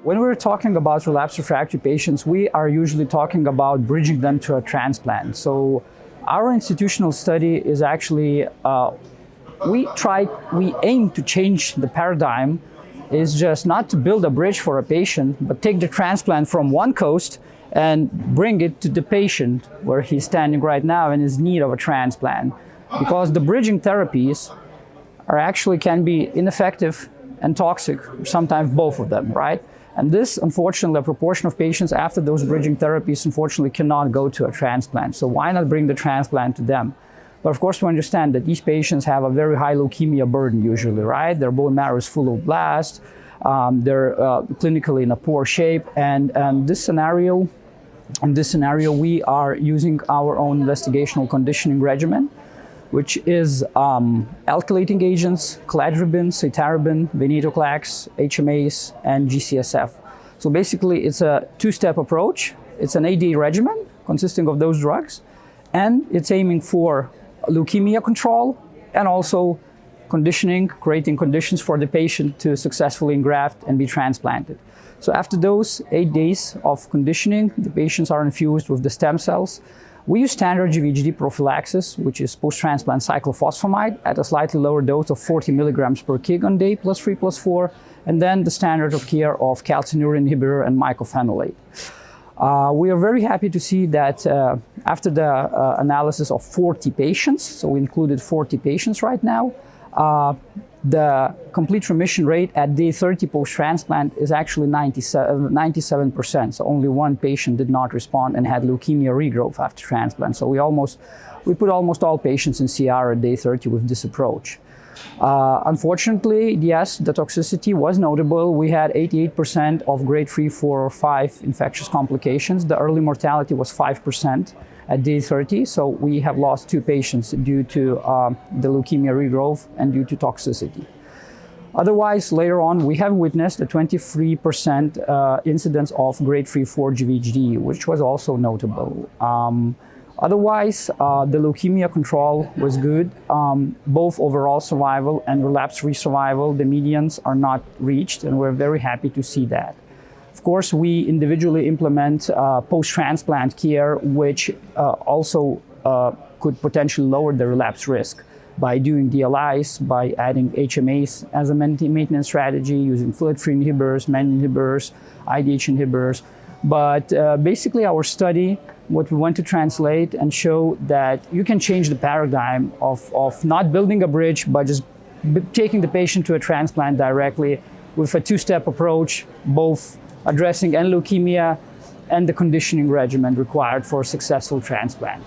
When we're talking about relapsed refractory patients, we are usually talking about bridging them to a transplant. So our institutional study is actually, we aim to change the paradigm, is just not to build a bridge for a patient, but take the transplant from one coast and bring it to the patient where he's standing right now and is in need of a transplant. Because the bridging therapies can be ineffective and toxic, sometimes both of them, right? And this, unfortunately, a proportion of patients after those bridging therapies, unfortunately, cannot go to a transplant. So why not bring the transplant to them? But of course, we understand that these patients have a very high leukemia burden usually, right? Their bone marrow is full of blasts, they're clinically in a poor shape, and in this scenario, we are using our own investigational conditioning regimen, which is alkylating agents, cladribine, cytarabine, venetoclax, HMAs, and GCSF. So basically, it's a two-step approach. It's an 8-day regimen consisting of those drugs, and it's aiming for leukemia control and also conditioning, creating conditions for the patient to successfully engraft and be transplanted. So after those 8 days of conditioning, the patients are infused with the stem cells. We use standard GVHD prophylaxis, which is post-transplant cyclophosphamide at a slightly lower dose of 40 milligrams per kg on day +3/+4, and then the standard of care of calcineurin inhibitor and mycophenolate. We are very happy to see that after the analysis of 40 patients, so we included 40 patients right now, the complete remission rate at day 30 post-transplant is actually 97%. So only one patient did not respond and had leukemia regrowth after transplant. So we put almost all patients in CR at day 30 with this approach. Unfortunately, yes, the toxicity was notable. We had 88% of grade 3, 4, or 5 infectious complications. The early mortality was 5% at day 30, so we have lost 2 patients due to the leukemia regrowth and due to toxicity. Otherwise, later on, we have witnessed a 23% incidence of grade 3, 4 GVHD, which was also notable. Otherwise, the leukemia control was good. Both overall survival and relapse-free survival, the medians are not reached, and we're very happy to see that. Of course, we individually implement post-transplant care, which also could potentially lower the relapse risk by doing DLIs, by adding HMAs as a maintenance strategy, using FLT3 inhibitors, menin inhibitors, IDH inhibitors. But basically, our study, what we want to translate and show that you can change the paradigm of not building a bridge, but just taking the patient to a transplant directly with a 2-step approach, both addressing leukemia and the conditioning regimen required for a successful transplant.